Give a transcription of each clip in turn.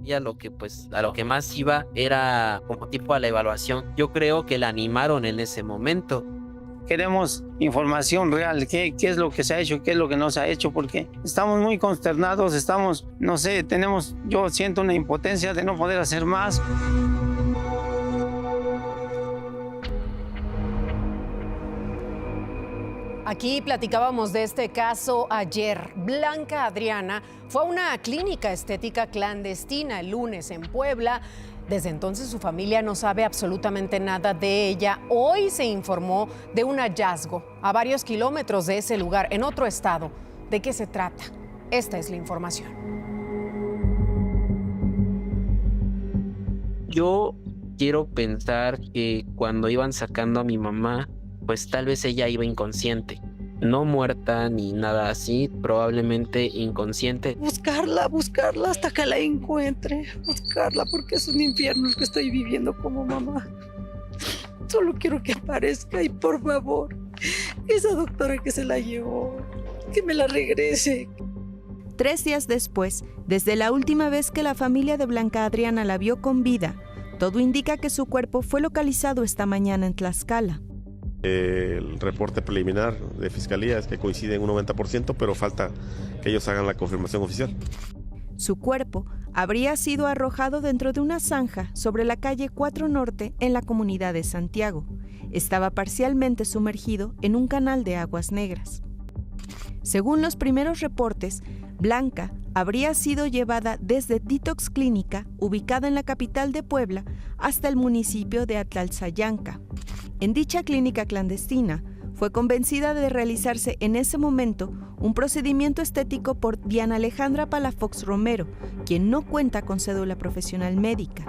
Y a lo que pues a lo que más iba era como tipo a la evaluación. Yo creo que la animaron en ese momento. Queremos información real, qué es lo que se ha hecho, qué es lo que no se ha hecho, porque estamos muy consternados, no sé, yo siento una impotencia de no poder hacer más. Aquí platicábamos de este caso ayer. Blanca Adriana fue a una clínica estética clandestina el lunes en Puebla. Desde entonces su familia no sabe absolutamente nada de ella. Hoy se informó de un hallazgo a varios kilómetros de ese lugar, en otro estado. ¿De qué se trata? Esta es la información. Yo quiero pensar que cuando iban sacando a mi mamá, pues tal vez ella iba inconsciente. No muerta ni nada así, probablemente inconsciente. Buscarla hasta que la encuentre. Buscarla porque es un infierno el que estoy viviendo como mamá. Solo quiero que aparezca y por favor, esa doctora que se la llevó, que me la regrese. 3 días después, desde la última vez que la familia de Blanca Adriana la vio con vida, todo indica que su cuerpo fue localizado esta mañana en Tlaxcala. El reporte preliminar de Fiscalía es que coincide en un 90%, pero falta que ellos hagan la confirmación oficial. Su cuerpo habría sido arrojado dentro de una zanja sobre la calle 4 Norte en la comunidad de Santiago. Estaba parcialmente sumergido en un canal de aguas negras. Según los primeros reportes, Blanca habría sido llevada desde Detox Clínica, ubicada en la capital de Puebla, hasta el municipio de Atlalzayanca. En dicha clínica clandestina, fue convencida de realizarse en ese momento un procedimiento estético por Diana Alejandra Palafox Romero, quien no cuenta con cédula profesional médica.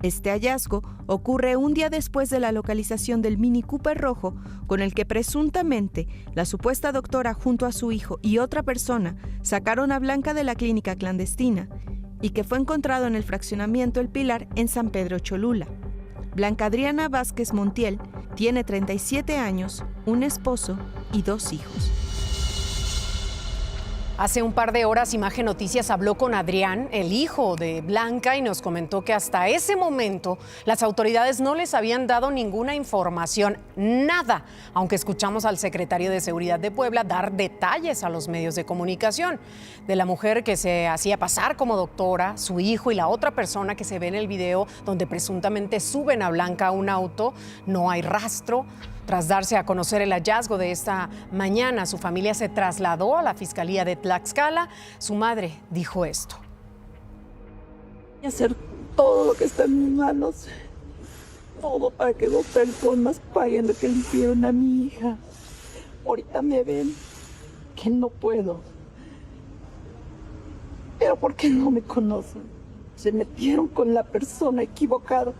Este hallazgo ocurre un día después de la localización del Mini Cooper rojo con el que presuntamente la supuesta doctora junto a su hijo y otra persona sacaron a Blanca de la clínica clandestina y que fue encontrado en el fraccionamiento El Pilar en San Pedro Cholula. Blanca Adriana Vázquez Montiel tiene 37 años, un esposo y 2 hijos. Hace un par de horas Imagen Noticias habló con Adrián, el hijo de Blanca, y nos comentó que hasta ese momento las autoridades no les habían dado ninguna información, nada, aunque escuchamos al secretario de Seguridad de Puebla dar detalles a los medios de comunicación de la mujer que se hacía pasar como doctora, su hijo y la otra persona que se ve en el video donde presuntamente suben a Blanca a un auto. No hay rastro. Tras darse a conocer el hallazgo de esta mañana, su familia se trasladó a la Fiscalía de Tlaxcala. Su madre dijo esto. Voy a hacer todo lo que está en mis manos, todo para que dos personas paguen lo que le hicieron a mi hija. Ahorita me ven que no puedo, pero ¿por qué no me conocen? Se metieron con la persona equivocada.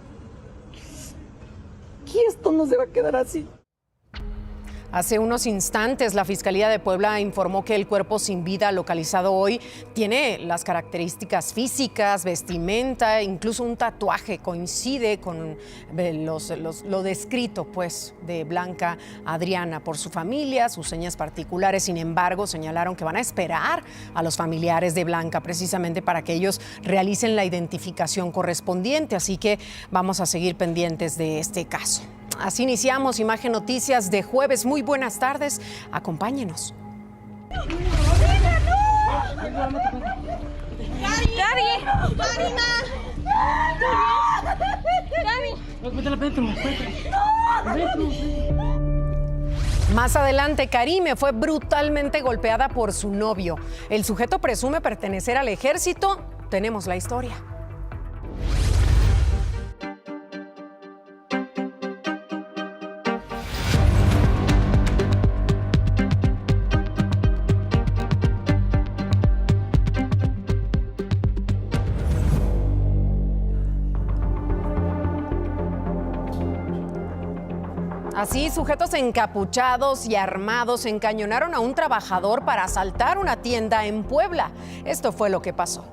Y esto no se va a quedar así. Hace unos instantes, la Fiscalía de Puebla informó que el cuerpo sin vida localizado hoy tiene las características físicas, vestimenta, incluso un tatuaje. Coincide con lo descrito, pues, de Blanca Adriana por su familia, sus señas particulares. Sin embargo, señalaron que van a esperar a los familiares de Blanca precisamente para que ellos realicen la identificación correspondiente. Así que vamos a seguir pendientes de este caso. Así iniciamos Imagen Noticias de jueves. Muy buenas tardes. Acompáñenos. Más adelante, Karime fue brutalmente golpeada por su novio. El sujeto presume pertenecer al ejército. Tenemos la historia. Así, sujetos encapuchados y armados encañonaron a un trabajador para asaltar una tienda en Puebla. Esto fue lo que pasó.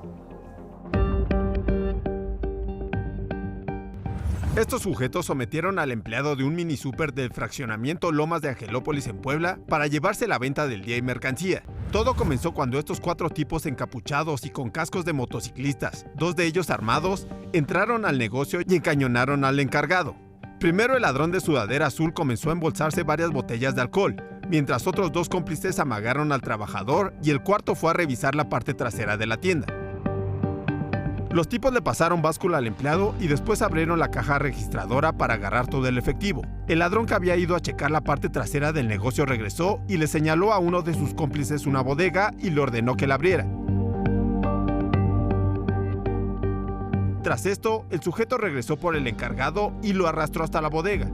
Estos sujetos sometieron al empleado de un minisúper del fraccionamiento Lomas de Angelópolis en Puebla para llevarse la venta del día y mercancía. Todo comenzó cuando estos 4 tipos encapuchados y con cascos de motociclistas, 2 de ellos armados, entraron al negocio y encañonaron al encargado. Primero el ladrón de sudadera azul comenzó a embolsarse varias botellas de alcohol, mientras otros 2 cómplices amagaron al trabajador y el cuarto fue a revisar la parte trasera de la tienda. Los tipos le pasaron báscula al empleado y después abrieron la caja registradora para agarrar todo el efectivo. El ladrón que había ido a checar la parte trasera del negocio regresó y le señaló a uno de sus cómplices una bodega y le ordenó que la abriera. Tras esto, el sujeto regresó por el encargado y lo arrastró hasta la bodega.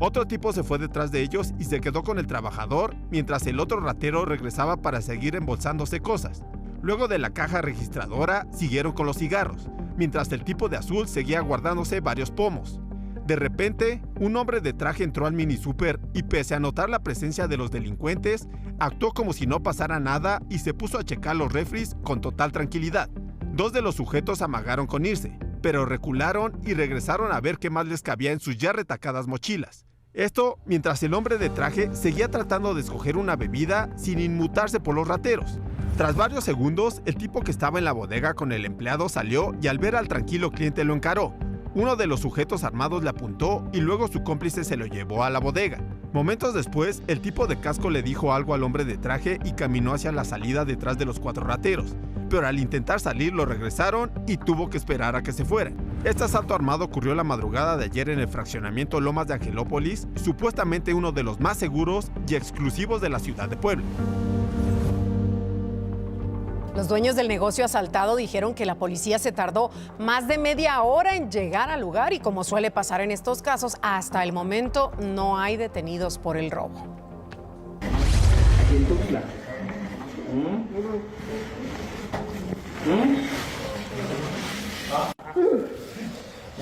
Otro tipo se fue detrás de ellos y se quedó con el trabajador, mientras el otro ratero regresaba para seguir embolsándose cosas. Luego de la caja registradora, siguieron con los cigarros, mientras el tipo de azul seguía guardándose varios pomos. De repente, un hombre de traje entró al mini super y pese a notar la presencia de los delincuentes, actuó como si no pasara nada y se puso a checar los refris con total tranquilidad. 2 de los sujetos amagaron con irse, pero recularon y regresaron a ver qué más les cabía en sus ya retacadas mochilas. Esto mientras el hombre de traje seguía tratando de escoger una bebida sin inmutarse por los rateros. Tras varios segundos, el tipo que estaba en la bodega con el empleado salió y al ver al tranquilo cliente lo encaró. Uno de los sujetos armados le apuntó y luego su cómplice se lo llevó a la bodega. Momentos después, el tipo de casco le dijo algo al hombre de traje y caminó hacia la salida detrás de los 4 rateros. Pero al intentar salir lo regresaron y tuvo que esperar a que se fueran. Este asalto armado ocurrió la madrugada de ayer en el fraccionamiento Lomas de Angelópolis, supuestamente uno de los más seguros y exclusivos de la ciudad de Puebla. Los dueños del negocio asaltado dijeron que la policía se tardó más de media hora en llegar al lugar y, como suele pasar en estos casos, hasta el momento no hay detenidos por el robo. Aquí en Tuxtla.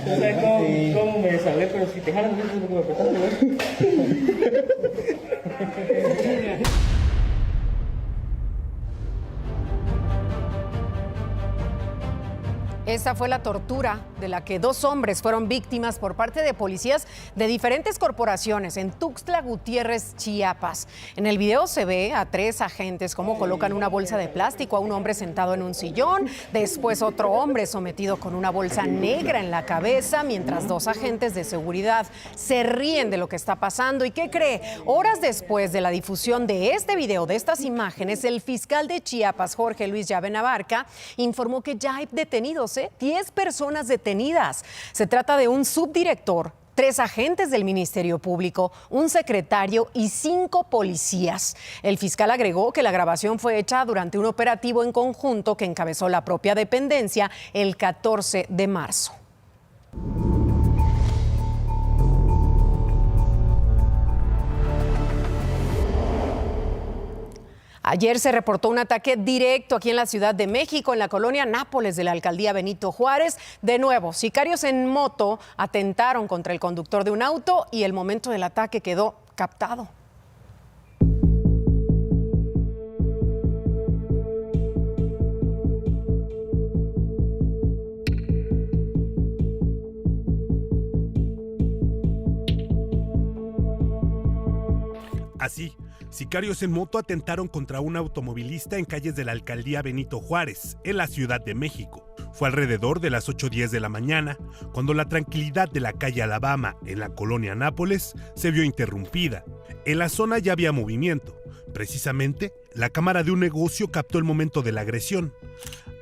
No sé cómo me desahogué, pero si te jalas, no sé cómo me apretaste, Esta fue la tortura de la que 2 hombres fueron víctimas por parte de policías de diferentes corporaciones en Tuxtla Gutiérrez, Chiapas. En el video se ve a 3 agentes cómo colocan una bolsa de plástico a un hombre sentado en un sillón, después otro hombre sometido con una bolsa negra en la cabeza, mientras 2 agentes de seguridad se ríen de lo que está pasando. ¿Y qué cree? Horas después de la difusión de este video, de estas imágenes, el fiscal de Chiapas, Jorge Luis Llave Abarca, informó que ya hay detenidos, 10 personas detenidas. Se trata de un subdirector, 3 agentes del Ministerio Público, un secretario y 5 policías. El fiscal agregó que la grabación fue hecha durante un operativo en conjunto que encabezó la propia dependencia el 14 de marzo. Ayer se reportó un ataque directo aquí en la Ciudad de México, en la colonia Nápoles de la alcaldía Benito Juárez. De nuevo, sicarios en moto atentaron contra el conductor de un auto y el momento del ataque quedó captado. Así, sicarios en moto atentaron contra un automovilista en calles de la alcaldía Benito Juárez, en la Ciudad de México. Fue alrededor de las 8:10 de la mañana, cuando la tranquilidad de la calle Alabama, en la colonia Nápoles, se vio interrumpida. En la zona ya había movimiento. Precisamente, la cámara de un negocio captó el momento de la agresión.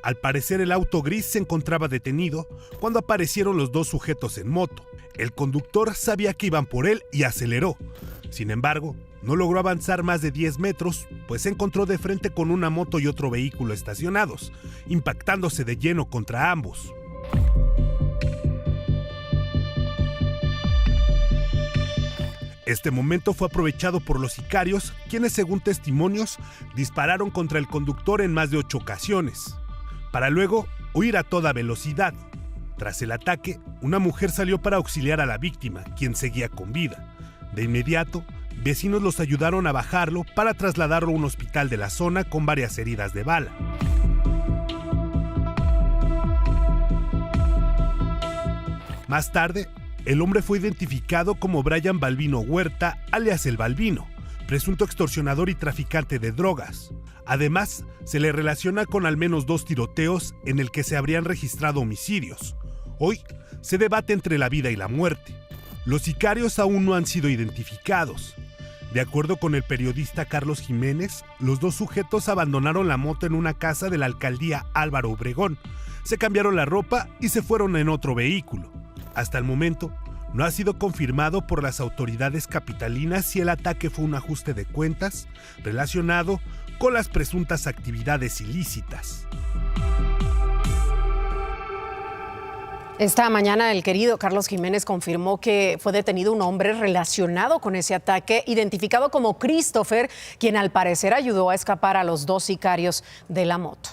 Al parecer, el auto gris se encontraba detenido cuando aparecieron los 2 sujetos en moto. El conductor sabía que iban por él y aceleró. Sin embargo, no logró avanzar más de 10 metros, pues se encontró de frente con una moto y otro vehículo estacionados, impactándose de lleno contra ambos. Este momento fue aprovechado por los sicarios, quienes, según testimonios, dispararon contra el conductor en más de 8 ocasiones, para luego huir a toda velocidad. Tras el ataque, una mujer salió para auxiliar a la víctima, quien seguía con vida. De inmediato, vecinos los ayudaron a bajarlo para trasladarlo a un hospital de la zona con varias heridas de bala. Más tarde, el hombre fue identificado como Brian Balbino Huerta, alias El Balbino, presunto extorsionador y traficante de drogas. Además, se le relaciona con al menos 2 tiroteos en el que se habrían registrado homicidios. Hoy se debate entre la vida y la muerte. Los sicarios aún no han sido identificados. De acuerdo con el periodista Carlos Jiménez, los 2 sujetos abandonaron la moto en una casa de la alcaldía Álvaro Obregón, se cambiaron la ropa y se fueron en otro vehículo. Hasta el momento, no ha sido confirmado por las autoridades capitalinas si el ataque fue un ajuste de cuentas relacionado con las presuntas actividades ilícitas. Esta mañana el querido Carlos Jiménez confirmó que fue detenido un hombre relacionado con ese ataque, identificado como Christopher, quien al parecer ayudó a escapar a los 2 sicarios de la moto.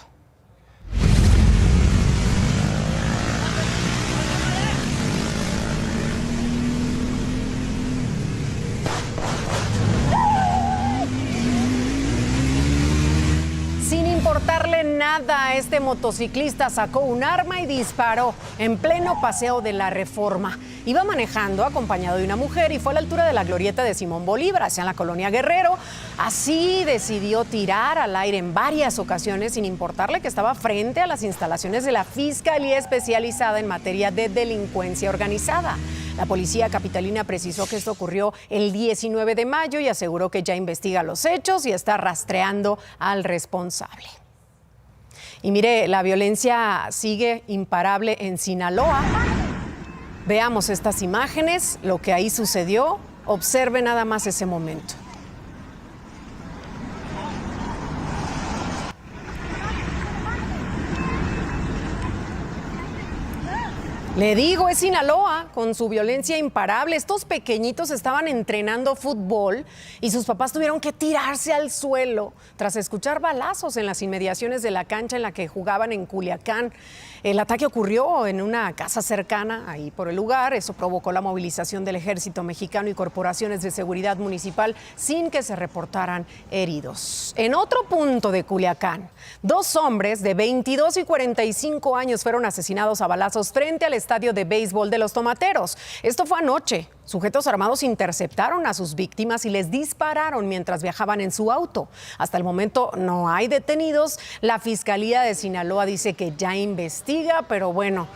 Sin importarle nada, este motociclista sacó un arma y disparó en pleno paseo de la Reforma. Iba manejando acompañado de una mujer y fue a la altura de la glorieta de Simón Bolívar, hacia la colonia Guerrero. Así decidió tirar al aire en varias ocasiones, sin importarle que estaba frente a las instalaciones de la Fiscalía Especializada en materia de delincuencia organizada. La policía capitalina precisó que esto ocurrió el 19 de mayo y aseguró que ya investiga los hechos y está rastreando al responsable. Y mire, la violencia sigue imparable en Sinaloa. Veamos estas imágenes, lo que ahí sucedió. Observe nada más ese momento. Le digo, es Sinaloa, con su violencia imparable. Estos pequeñitos estaban entrenando fútbol y sus papás tuvieron que tirarse al suelo tras escuchar balazos en las inmediaciones de la cancha en la que jugaban en Culiacán. El ataque ocurrió en una casa cercana, ahí por el lugar. Eso provocó la movilización del Ejército Mexicano y corporaciones de seguridad municipal sin que se reportaran heridos. En otro punto de Culiacán, 2 hombres de 22 y 45 años fueron asesinados a balazos frente al estadio de béisbol de Los Tomateros. Esto fue anoche. Sujetos armados interceptaron a sus víctimas y les dispararon mientras viajaban en su auto. Hasta el momento no hay detenidos. La Fiscalía de Sinaloa dice que ya investiga, pero bueno,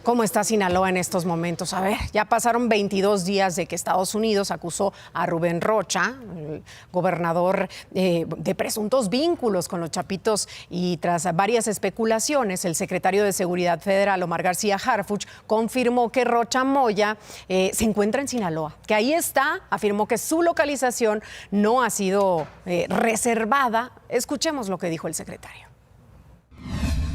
¿cómo está Sinaloa en estos momentos? A ver, ya pasaron 22 días de que Estados Unidos acusó a Rubén Rocha, el gobernador, de presuntos vínculos con los Chapitos, y tras varias especulaciones, el secretario de Seguridad Federal, Omar García Harfuch, confirmó que Rocha Moya se encuentra en Sinaloa, que ahí está, afirmó que su localización no ha sido reservada. Escuchemos lo que dijo el secretario.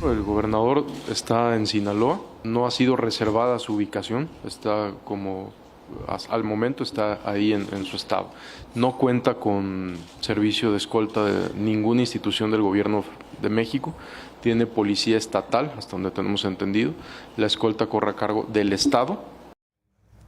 El gobernador está en Sinaloa, no ha sido reservada su ubicación, está como al momento está ahí en su estado. No cuenta con servicio de escolta de ninguna institución del gobierno de México, tiene policía estatal, hasta donde tenemos entendido, la escolta corre a cargo del estado.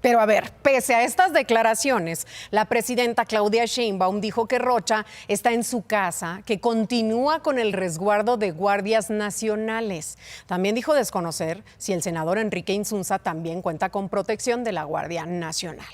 Pero a ver, pese a estas declaraciones, la presidenta Claudia Sheinbaum dijo que Rocha está en su casa, que continúa con el resguardo de guardias nacionales. También dijo desconocer si el senador Enrique Insunza también cuenta con protección de la Guardia Nacional.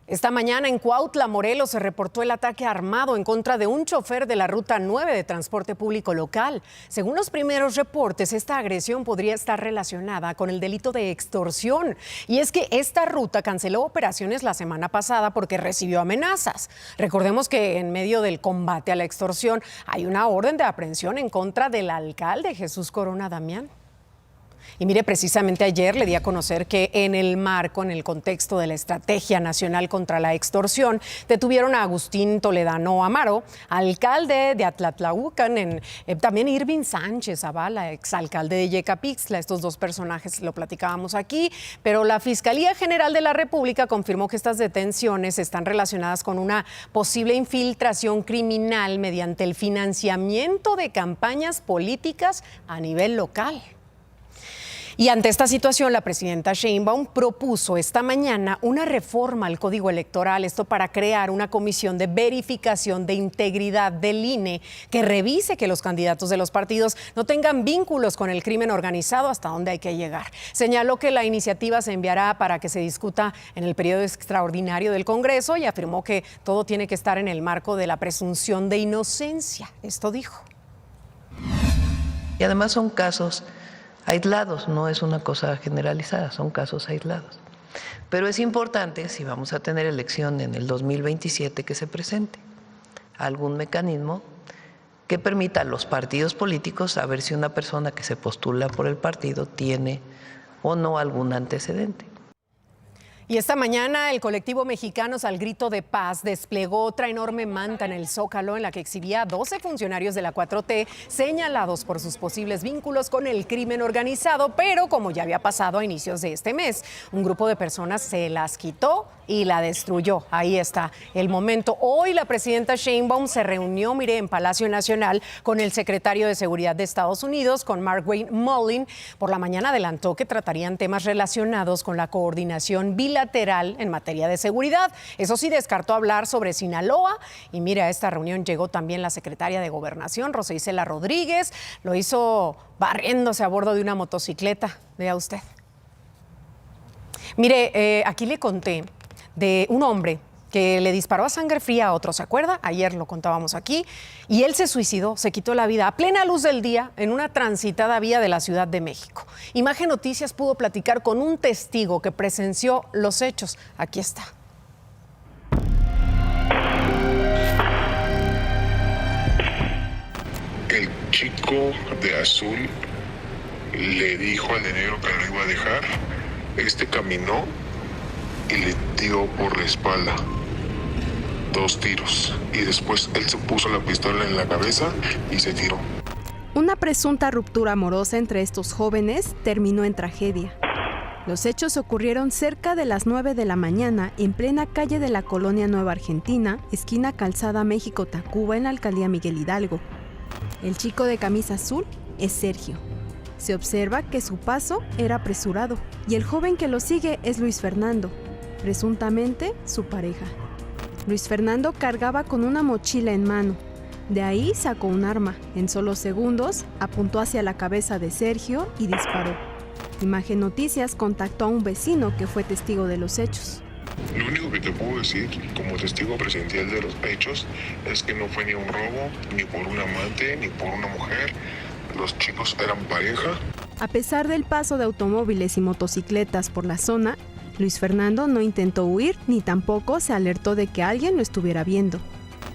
Esta mañana en Cuautla, Morelos, se reportó el ataque armado en contra de un chofer de la Ruta 9 de transporte público local. Según los primeros reportes, esta agresión podría estar relacionada con el delito de extorsión. Y es que esta ruta canceló operaciones la semana pasada porque recibió amenazas. Recordemos que en medio del combate a la extorsión hay una orden de aprehensión en contra del alcalde Jesús Corona Damián. Y mire, precisamente ayer le di a conocer que en el contexto de la Estrategia Nacional contra la Extorsión, detuvieron a Agustín Toledano Amaro, alcalde de Atlatlaucan, también Irving Sánchez Zavala, exalcalde de Yecapixtla. Estos 2 personajes lo platicábamos aquí, pero la Fiscalía General de la República confirmó que estas detenciones están relacionadas con una posible infiltración criminal mediante el financiamiento de campañas políticas a nivel local. Y ante esta situación, la presidenta Sheinbaum propuso esta mañana una reforma al Código Electoral, esto para crear una comisión de verificación de integridad del INE que revise que los candidatos de los partidos no tengan vínculos con el crimen organizado, hasta dónde hay que llegar. Señaló que la iniciativa se enviará para que se discuta en el periodo extraordinario del Congreso y afirmó que todo tiene que estar en el marco de la presunción de inocencia. Esto dijo. Y además son casos aislados, no es una cosa generalizada, son casos aislados. Pero es importante, si vamos a tener elección en el 2027, que se presente algún mecanismo que permita a los partidos políticos saber si una persona que se postula por el partido tiene o no algún antecedente. Y esta mañana el colectivo Mexicanos al Grito de Paz desplegó otra enorme manta en el Zócalo en la que exhibía a 12 funcionarios de la 4T señalados por sus posibles vínculos con el crimen organizado, pero como ya había pasado a inicios de este mes, un grupo de personas se las quitó y la destruyó. Ahí está el momento. Hoy la presidenta Sheinbaum se reunió, mire, en Palacio Nacional con el secretario de Seguridad de Estados Unidos, con Markwayne Mullin. Por la mañana adelantó que tratarían temas relacionados con la coordinación bilateral en materia de seguridad. Eso sí, descartó hablar sobre Sinaloa. Y mire, a esta reunión llegó también la secretaria de Gobernación, Rosa Isela Rodríguez. Lo hizo barriéndose a bordo de una motocicleta. Vea usted. Mire, aquí le conté de un hombre que le disparó a sangre fría a otro, ¿se acuerda? Ayer lo contábamos aquí. Y él se suicidó, se quitó la vida a plena luz del día en una transitada vía de la Ciudad de México. Imagen Noticias pudo platicar con un testigo que presenció los hechos. Aquí está. El chico de azul le dijo al de negro que lo iba a dejar. Este caminó y le dio por la espalda 2 tiros. Y después él se puso la pistola en la cabeza y se tiró. Una presunta ruptura amorosa entre estos jóvenes terminó en tragedia. Los hechos ocurrieron cerca de las 9 de la mañana en plena calle de la colonia Nueva Argentina, esquina Calzada México-Tacuba, en la alcaldía Miguel Hidalgo. El chico de camisa azul es Sergio. Se observa que su paso era apresurado y el joven que lo sigue es Luis Fernando, presuntamente su pareja. Luis Fernando cargaba con una mochila en mano. De ahí sacó un arma. En solo segundos apuntó hacia la cabeza de Sergio y disparó. Imagen Noticias contactó a un vecino que fue testigo de los hechos. Lo único que te puedo decir como testigo presencial de los hechos es que no fue ni un robo, ni por un amante, ni por una mujer. Los chicos eran pareja. A pesar del paso de automóviles y motocicletas por la zona, Luis Fernando no intentó huir ni tampoco se alertó de que alguien lo estuviera viendo.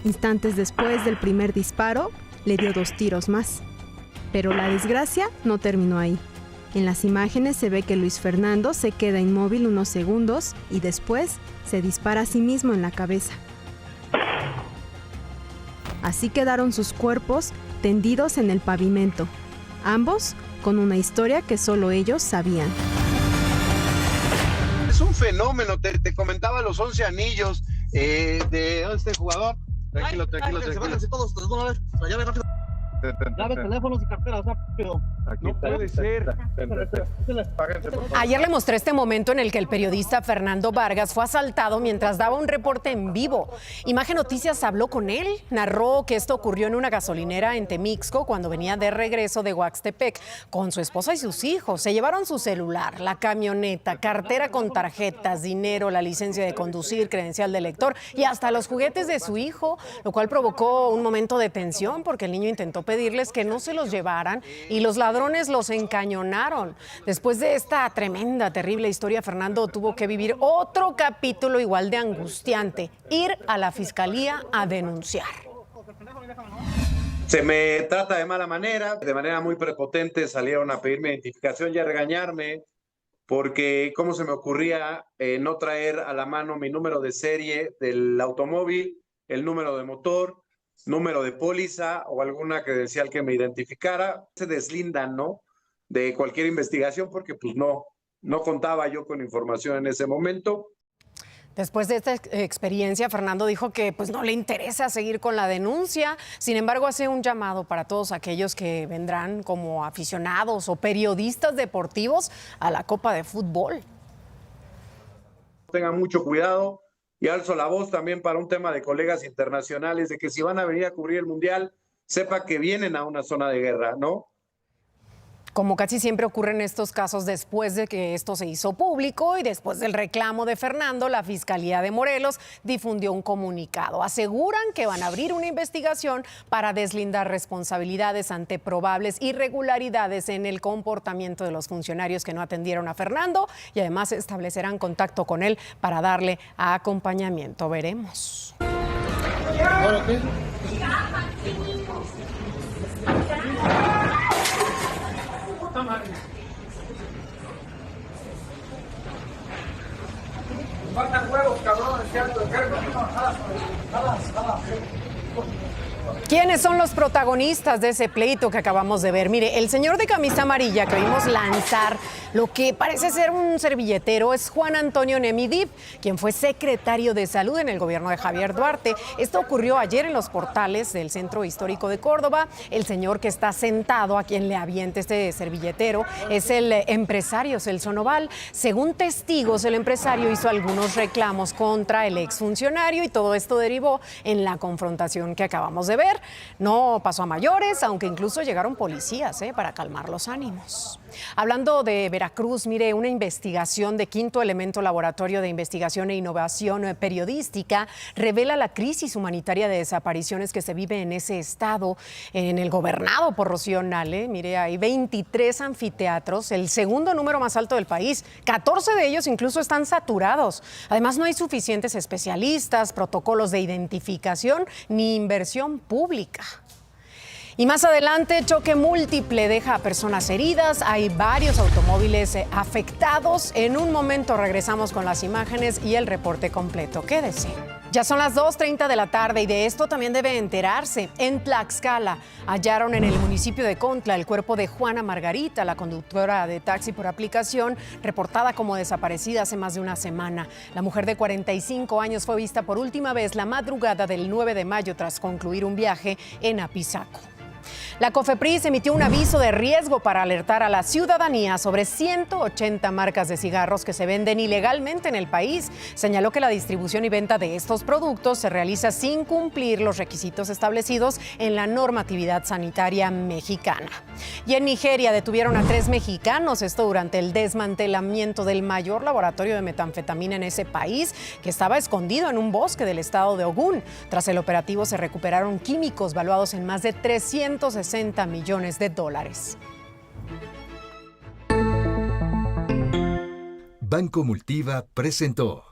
Instantes después del primer disparo, le dio 2 tiros más. Pero la desgracia no terminó ahí. En las imágenes se ve que Luis Fernando se queda inmóvil unos segundos y después se dispara a sí mismo en la cabeza. Así quedaron sus cuerpos tendidos en el pavimento, ambos con una historia que solo ellos sabían. Es un fenómeno, te comentaba los 11 anillos de este jugador. Tranquilo. Váyanse todos de una vez, la llave rápido. Llaves, teléfonos y carteras, rápido. No puede ser. Ayer le mostré este momento en el que el periodista Fernando Vargas fue asaltado mientras daba un reporte en vivo. Imagen Noticias habló con él, narró que esto ocurrió en una gasolinera en Temixco cuando venía de regreso de Huaxtepec con su esposa y sus hijos. Se llevaron su celular, la camioneta, cartera con tarjetas, dinero, la licencia de conducir, credencial de lector y hasta los juguetes de su hijo, lo cual provocó un momento de tensión porque el niño intentó pedirles que no se los llevaran y los ladrones los encañonaron. Después de esta tremenda, terrible historia, Fernando tuvo que vivir otro capítulo igual de angustiante, ir a la fiscalía a denunciar. Se me trata de mala manera, de manera muy prepotente salieron a pedirme identificación y a regañarme porque cómo se me ocurría no traer a la mano mi número de serie del automóvil, el número de motor, número de póliza o alguna credencial que me identificara. Se deslindan, ¿no?, de cualquier investigación porque pues no contaba yo con información en ese momento. Después de esta experiencia, Fernando dijo que pues no le interesa seguir con la denuncia. Sin embargo, hace un llamado para todos aquellos que vendrán como aficionados o periodistas deportivos a la Copa de Fútbol. Tengan mucho cuidado y alzo la voz también para un tema de colegas internacionales, de que si van a venir a cubrir el Mundial, sepa que vienen a una zona de guerra, ¿no? Como casi siempre ocurre en estos casos, después de que esto se hizo público y después del reclamo de Fernando, la Fiscalía de Morelos difundió un comunicado. Aseguran que van a abrir una investigación para deslindar responsabilidades ante probables irregularidades en el comportamiento de los funcionarios que no atendieron a Fernando y además establecerán contacto con él para darle acompañamiento. Veremos. Faltan huevos, cabrón, es cierto. ¿Quiénes son los protagonistas de ese pleito que acabamos de ver? Mire, el señor de camisa amarilla que vimos lanzar lo que parece ser un servilletero es Juan Antonio Nemidip, quien fue secretario de Salud en el gobierno de Javier Duarte. Esto ocurrió ayer en los portales del Centro Histórico de Córdoba. El señor que está sentado, a quien le avienta este servilletero, es el empresario Celso Noval. Según testigos, el empresario hizo algunos reclamos contra el exfuncionario y todo esto derivó en la confrontación que acabamos de ver. No pasó a mayores, aunque incluso llegaron policías para calmar los ánimos. Hablando de Veracruz, mire, una investigación de Quinto Elemento Laboratorio de Investigación e Innovación Periodística revela la crisis humanitaria de desapariciones que se vive en ese estado, en el gobernado por Rocío Nale. Mire, hay 23 anfiteatros, el segundo número más alto del país. 14 de ellos incluso están saturados. Además, no hay suficientes especialistas, protocolos de identificación ni inversión pública. Y más adelante, choque múltiple deja a personas heridas. Hay varios automóviles afectados. En un momento regresamos con las imágenes y el reporte completo. Quédese. Ya son las 2:30 de la tarde y de esto también debe enterarse. En Tlaxcala hallaron en el municipio de Contla el cuerpo de Juana Margarita, la conductora de taxi por aplicación, reportada como desaparecida hace más de una semana. La mujer de 45 años fue vista por última vez la madrugada del 9 de mayo tras concluir un viaje en Apizaco. La COFEPRIS emitió un aviso de riesgo para alertar a la ciudadanía sobre 180 marcas de cigarros que se venden ilegalmente en el país. Señaló que la distribución y venta de estos productos se realiza sin cumplir los requisitos establecidos en la normatividad sanitaria mexicana. Y en Nigeria detuvieron a 3 mexicanos, esto durante el desmantelamiento del mayor laboratorio de metanfetamina en ese país, que estaba escondido en un bosque del estado de Ogún. Tras el operativo se recuperaron químicos valuados en más de 360 millones de dólares. Banco Multiva presentó.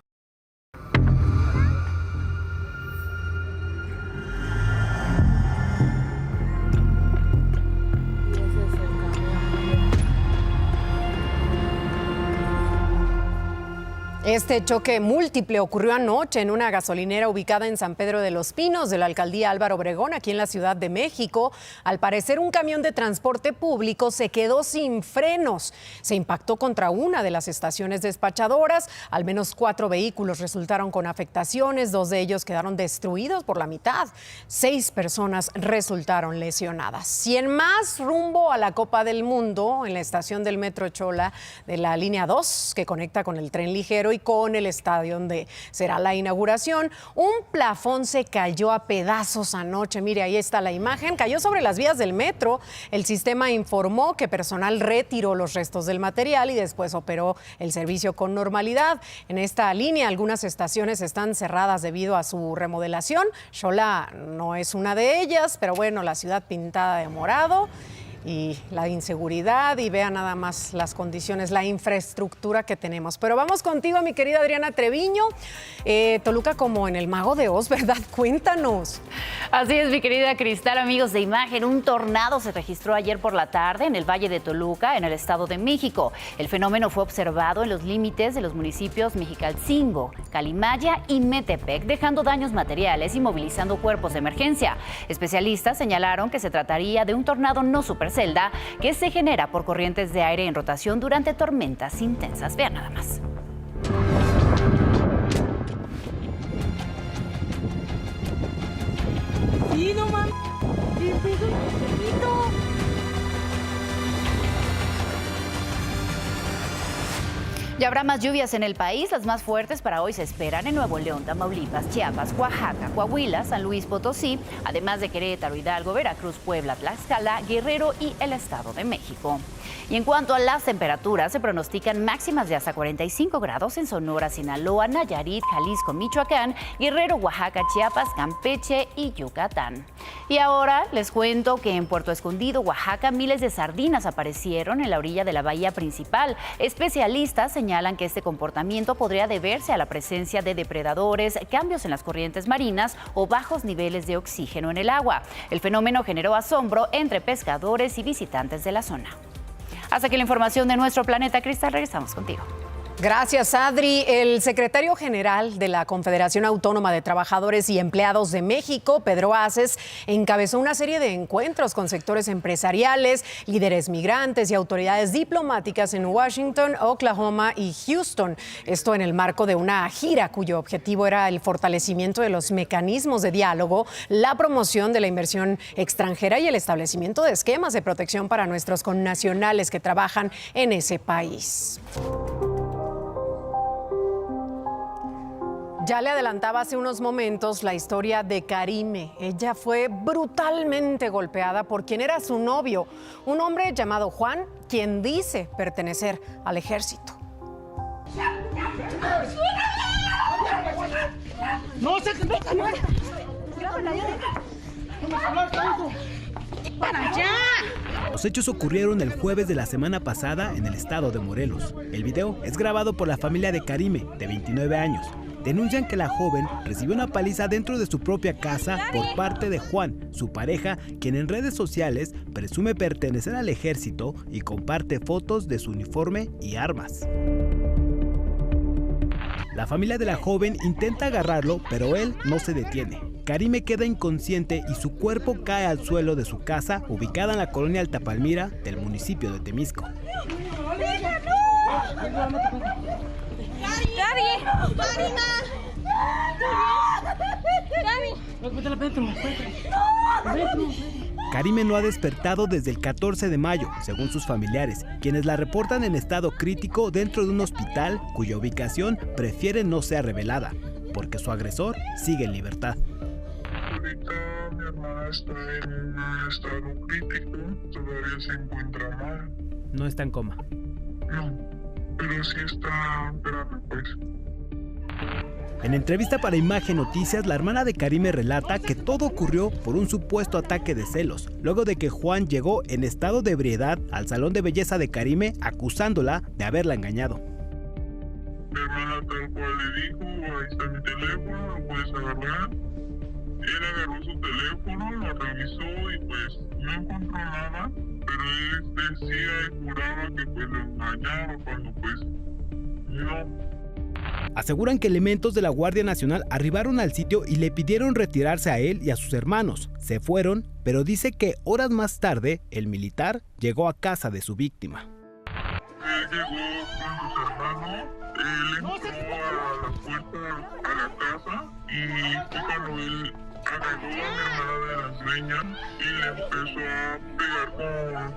Este choque múltiple ocurrió anoche en una gasolinera ubicada en San Pedro de los Pinos, de la alcaldía Álvaro Obregón, aquí en la Ciudad de México. Al parecer, un camión de transporte público se quedó sin frenos. Se impactó contra una de las estaciones despachadoras. Al menos 4 vehículos resultaron con afectaciones, 2 de ellos quedaron destruidos por la mitad. 6 personas resultaron lesionadas. Y en más, rumbo a la Copa del Mundo, en la estación del Metro Chola de la línea 2, que conecta con el tren ligero y con el estadio donde será la inauguración. Un plafón se cayó a pedazos anoche. Mire, ahí está la imagen. Cayó sobre las vías del metro. El sistema informó que personal retiró los restos del material y después operó el servicio con normalidad. En esta línea, algunas estaciones están cerradas debido a su remodelación. Xola no es una de ellas, pero bueno, la ciudad pintada de morado y la inseguridad, y vean nada más las condiciones, la infraestructura que tenemos. Pero vamos contigo, mi querida Adriana Treviño. Toluca como en el Mago de Oz, ¿verdad? Cuéntanos. Así es, mi querida Cristal, amigos de Imagen. Un tornado se registró ayer por la tarde en el Valle de Toluca, en el Estado de México. El fenómeno fue observado en los límites de los municipios Mexicalcingo, Calimaya y Metepec, dejando daños materiales y movilizando cuerpos de emergencia. Especialistas señalaron que se trataría de un tornado no supercelda que se genera por corrientes de aire en rotación durante tormentas intensas. Vean nada más. Habrá más lluvias en el país. Las más fuertes para hoy se esperan en Nuevo León, Tamaulipas, Chiapas, Oaxaca, Coahuila, San Luis Potosí, además de Querétaro, Hidalgo, Veracruz, Puebla, Tlaxcala, Guerrero y el Estado de México. Y en cuanto a las temperaturas, se pronostican máximas de hasta 45 grados en Sonora, Sinaloa, Nayarit, Jalisco, Michoacán, Guerrero, Oaxaca, Chiapas, Campeche y Yucatán. Y ahora les cuento que en Puerto Escondido, Oaxaca, miles de sardinas aparecieron en la orilla de la bahía principal. Especialistas señalan que este comportamiento podría deberse a la presencia de depredadores, cambios en las corrientes marinas o bajos niveles de oxígeno en el agua. El fenómeno generó asombro entre pescadores y visitantes de la zona. Hasta aquí la información de Nuestro Planeta. Cristal, regresamos contigo. Gracias, Adri. El secretario general de la Confederación Autónoma de Trabajadores y Empleados de México, Pedro Aces, encabezó una serie de encuentros con sectores empresariales, líderes migrantes y autoridades diplomáticas en Washington, Oklahoma y Houston. Esto en el marco de una gira cuyo objetivo era el fortalecimiento de los mecanismos de diálogo, la promoción de la inversión extranjera y el establecimiento de esquemas de protección para nuestros connacionales que trabajan en ese país. Ya le adelantaba hace unos momentos la historia de Karime. Ella fue brutalmente golpeada por quien era su novio, un hombre llamado Juan, quien dice pertenecer al ejército. ¡No se ¡para allá! Los hechos ocurrieron el jueves de la semana pasada en el estado de Morelos. El video es grabado por la familia de Karime, de 29 años. Denuncian que la joven recibió una paliza dentro de su propia casa por parte de Juan, su pareja, quien en redes sociales presume pertenecer al ejército y comparte fotos de su uniforme y armas. La familia de la joven intenta agarrarlo, pero él no se detiene. Karime queda inconsciente y su cuerpo cae al suelo de su casa, ubicada en la colonia Alta Palmira del municipio de Temisco. Karime no ha despertado desde el 14 de mayo, según sus familiares, quienes la reportan en estado crítico dentro de un hospital cuya ubicación prefiere no sea revelada, porque su agresor sigue en libertad. Ahorita mi hermana está en un estado crítico, todavía se encuentra mal. No está en coma. No, pero sí está grave, pues. En entrevista para Imagen Noticias, la hermana de Karime relata que todo ocurrió por un supuesto ataque de celos, luego de que Juan llegó en estado de ebriedad al salón de belleza de Karime acusándola de haberla engañado. Mi hermana tal cual le dijo, ahí está mi teléfono, lo puedes agarrar. Él agarró su teléfono, lo revisó y pues no encontró nada, pero él decía y juraba que pues lo engañaba cuando pues no. Aseguran que elementos de la Guardia Nacional arribaron al sitio y le pidieron retirarse a él y a sus hermanos. Se fueron, pero dice que horas más tarde el militar llegó a casa de su víctima. Él llegó con sus hermanos, él entró a la puerta a la casa y fue cuando él agarró a mi hermana de las greñas y le empezó a pegar con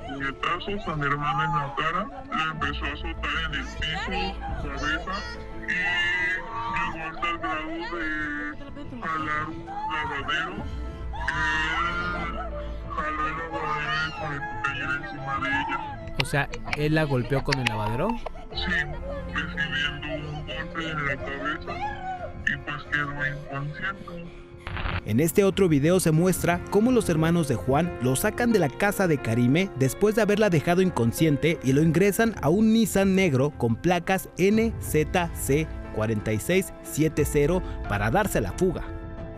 puñetazos a mi hermana en la cara, le empezó a azotar en el piso, su cabeza, y llegó hasta el grado de jalar un lavadero. Él jaló el lavadero y se cayó encima de ella. O sea, ¿él la golpeó con el lavadero? Sí, recibiendo un golpe en la cabeza y pues quedó inconsciente. En este otro video se muestra cómo los hermanos de Juan lo sacan de la casa de Karime después de haberla dejado inconsciente y lo ingresan a un Nissan negro con placas NZC 4670 para darse a la fuga.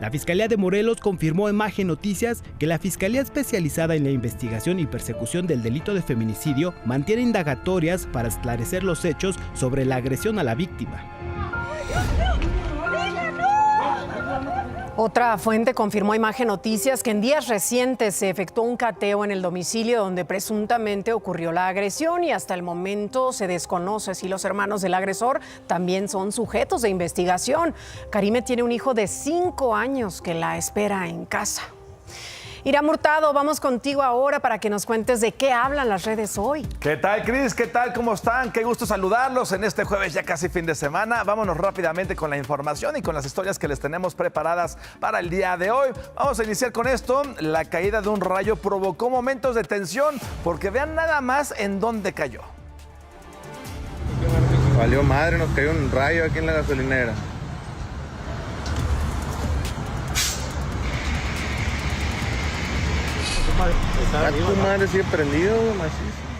La Fiscalía de Morelos confirmó a Imagen Noticias que la Fiscalía Especializada en la Investigación y Persecución del Delito de Feminicidio mantiene indagatorias para esclarecer los hechos sobre la agresión a la víctima. Otra fuente confirmó a Imagen Noticias que en días recientes se efectuó un cateo en el domicilio donde presuntamente ocurrió la agresión y hasta el momento se desconoce si los hermanos del agresor también son sujetos de investigación. Karime tiene un hijo de 5 años que la espera en casa. Ira Hurtado, vamos contigo ahora para que nos cuentes de qué hablan las redes hoy. ¿Qué tal, Cris? ¿Qué tal? ¿Cómo están? Qué gusto saludarlos en este jueves, ya casi fin de semana. Vámonos rápidamente con la información y con las historias que les tenemos preparadas para el día de hoy. Vamos a iniciar con esto. La caída de un rayo provocó momentos de tensión, porque vean nada más en dónde cayó. Valió madre, nos cayó un rayo aquí en la gasolinera. Tu madre sigue prendido, macizo.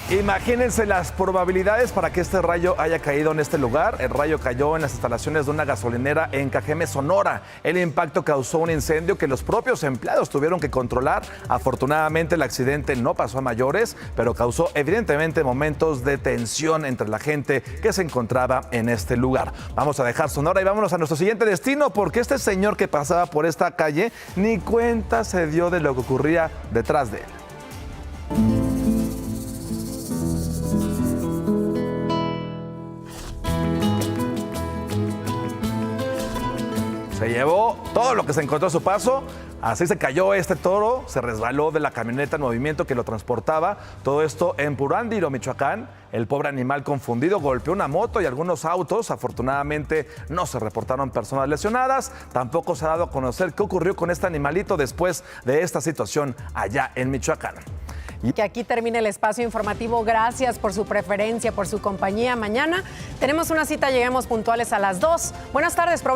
Imagínense las probabilidades para que este rayo haya caído en este lugar. El rayo cayó en las instalaciones de una gasolinera en Cajeme, Sonora. El impacto causó un incendio que los propios empleados tuvieron que controlar. Afortunadamente el accidente no pasó a mayores, pero causó evidentemente momentos de tensión entre la gente que se encontraba en este lugar. Vamos a dejar Sonora y vámonos a nuestro siguiente destino, porque este señor que pasaba por esta calle ni cuenta se dio de lo que ocurría detrás de él. Se llevó todo lo que se encontró a su paso. Así se cayó este toro, se resbaló de la camioneta en movimiento que lo transportaba. Todo esto en Purándiro, Michoacán. El pobre animal confundido golpeó una moto y algunos autos. Afortunadamente no se reportaron personas lesionadas. Tampoco se ha dado a conocer qué ocurrió con este animalito después de esta situación allá en Michoacán. Que aquí termine el espacio informativo. Gracias por su preferencia, por su compañía. Mañana tenemos una cita, lleguemos puntuales a las 2. Buenas tardes, provecho.